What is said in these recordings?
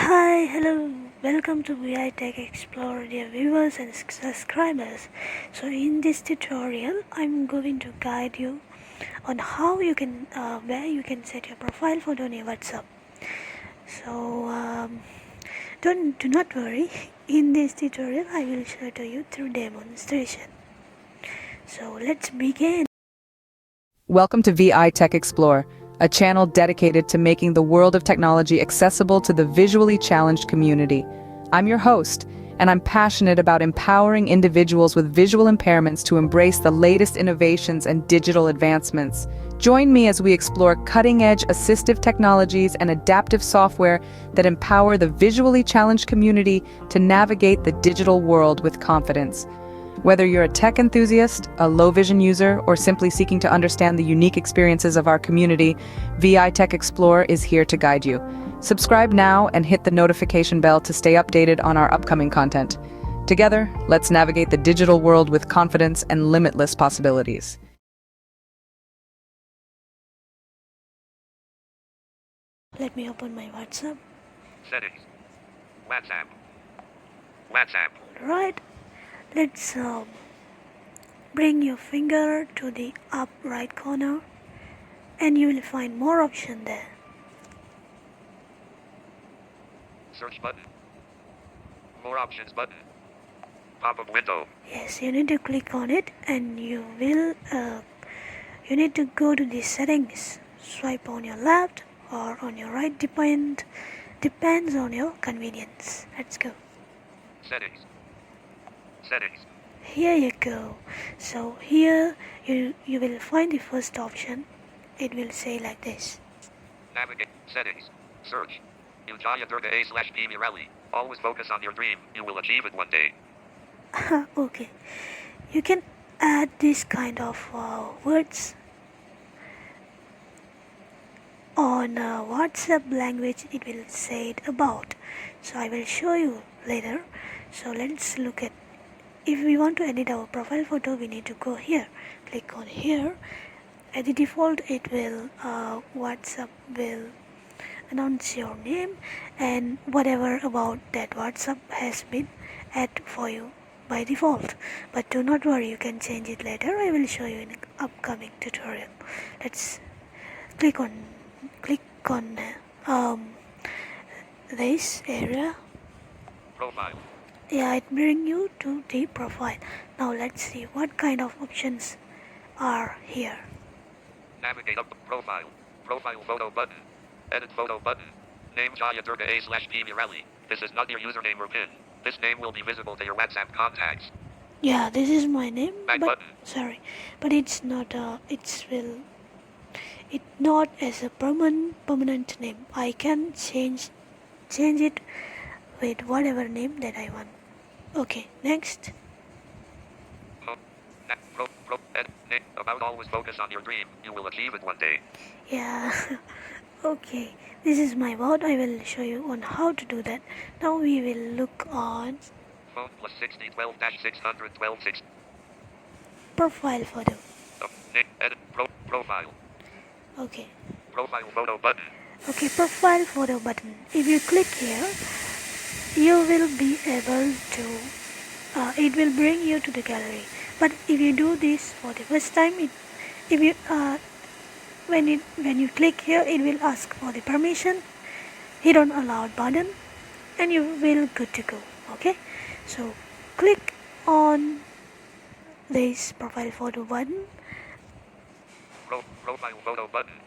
Hi, hello, welcome to VI Tech Explorer, dear viewers and subscribers. So in this tutorial, I'm going to guide you on how you can, where you can set your profile photo on your WhatsApp. So do not worry. In this tutorial, I will show to you through demonstration. So let's begin. Welcome to VI Tech Explorer, a channel dedicated to making the world of technology accessible to the visually challenged community. I'm your host, and I'm passionate about empowering individuals with visual impairments to embrace the latest innovations and digital advancements. Join me as we explore cutting-edge assistive technologies and adaptive software that empower the visually challenged community to navigate the digital world with confidence. Whether you're a tech enthusiast, a low-vision user, or simply seeking to understand the unique experiences of our community, VI Tech Explorer is here to guide you. Subscribe now and hit the notification bell to stay updated on our upcoming content. Together, let's navigate the digital world with confidence and limitless possibilities. Let me open my WhatsApp. Settings. WhatsApp. Right. Let's bring your finger to the up right corner and you will find more option there. Search button. More options button. Pop-up window. Yes, you need to click on it and you need to go to the settings. Swipe on your left or on your right, depends on your convenience. Let's go. Settings. Here you go. So here you will find the first option. It will say like this. Navigate. Settings. Search. Ujaya Durga A/B Mirelli. Always focus on your dream. You will achieve it one day. Okay. You can add this kind of words on WhatsApp language. It will say it about. So I will show you later. So let's look at. If we want to edit our profile photo, we need to go here. Click on here. At the default, it will WhatsApp will announce your name and whatever about that WhatsApp has been added for you by default. But do not worry, you can change it later. I will show you in an upcoming tutorial. Let's click on this area. Profile. Yeah, it brings you to the profile. Now let's see what kind of options are here. Navigate up. Profile. Profile photo button. Edit photo button. Name Jaya Durga A/B Mirelli. This is not your username or PIN. This name will be visible to your WhatsApp contacts. Yeah, this is my name, Back but button. but it's not it not as a permanent name. I can change it with whatever name that I want. Okay, next. About always focus on your dream. You will achieve it one day. Yeah. Okay, this is my about. I will show you on how to do that. Now we will look on Phone plus 60 12 600 12 6. profile photo. Edit profile. Okay. Profile photo button. Okay, profile photo button. If you click here, you will be able to it will bring you to the gallery. But if you do this for the first time, when you click here, it will ask for the permission. Hit on allowed button and you will good to go. Okay, so click on this profile photo button Profile photo button.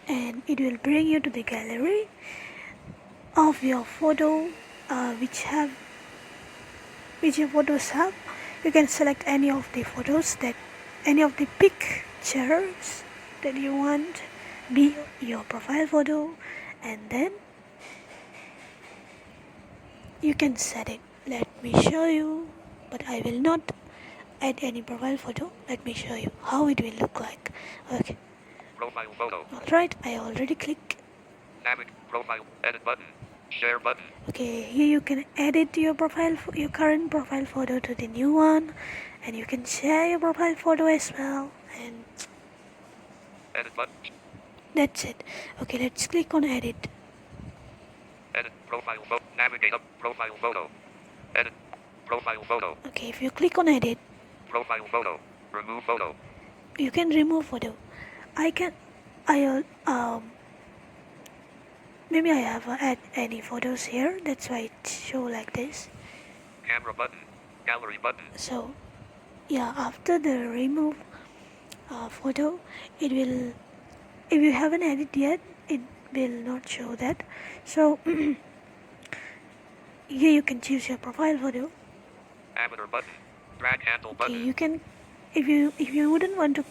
and it will bring you to the gallery of your photo which your photos have. You can select any of the pictures that you want be your profile photo, and then you can set it. Let me show you, but I will not add any profile photo. Let me show you how it will look like. Okay. Profile photo. Alright, I already click. Navigate. Profile. Edit button. Share button. Okay, here you can edit your current profile photo to the new one, and you can share your profile photo as well, and Edit button. that's it. Okay, let's click on edit. Edit profile photo. Navigate up. Profile photo. Edit profile photo. Okay, if you click on edit, Profile photo. Remove photo. you can remove photo. I maybe I have add any photos here. That's why it show like this. Camera button. Gallery button. So yeah, after the remove photo, it will, if you haven't edited yet, it will not show that. So here you can choose your profile photo. Avatar button. Drag handle Okay, button. you can, if you wouldn't want to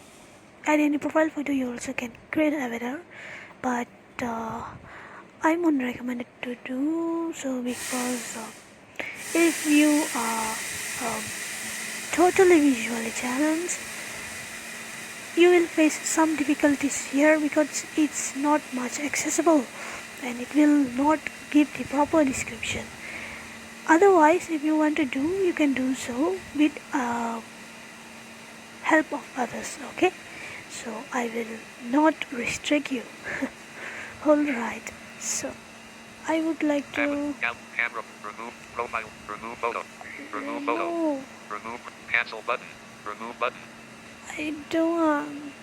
add any profile photo, you also can create an avatar, but I wouldn't recommend it to do so, because if you are totally visually challenged, you will face some difficulties here, because it's not much accessible and it will not give the proper description. Otherwise, if you want to do, you can do so with help of others. Okay, so I will not restrict you. Alright, so I would like to Camera. Remove profile. Remove photo. Remove photo. no, Remove. Cancel button. Remove button. I don't want.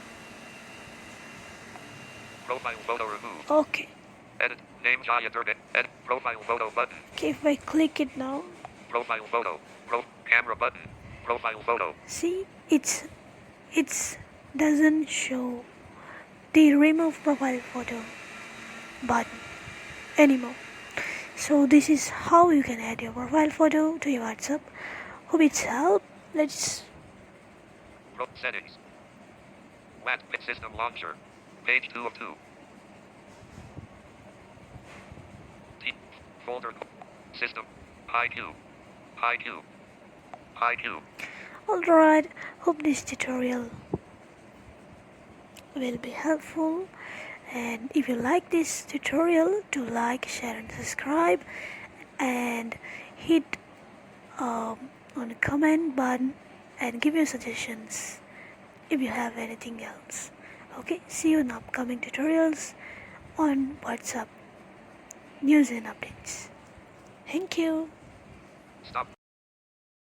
Profile photo remove. Okay, Edit. Name Jaya Durga. Edit. Profile photo button. okay, if I click it now, Profile photo. Camera button. Profile photo. see, it's doesn't show the remove profile photo button anymore. So this is how you can add your profile photo to your WhatsApp. Hope it's helped. Let's Settings. WhatsApp system launcher. Page 2 of 2. Folder. System. IQ. IQ. IQ. Alright, hope this tutorial will be helpful, and if you like this tutorial, do like, share and subscribe, and hit on the comment button and give your suggestions if you have anything else. Okay, see you in upcoming tutorials on WhatsApp news and updates. Thank you. Stop.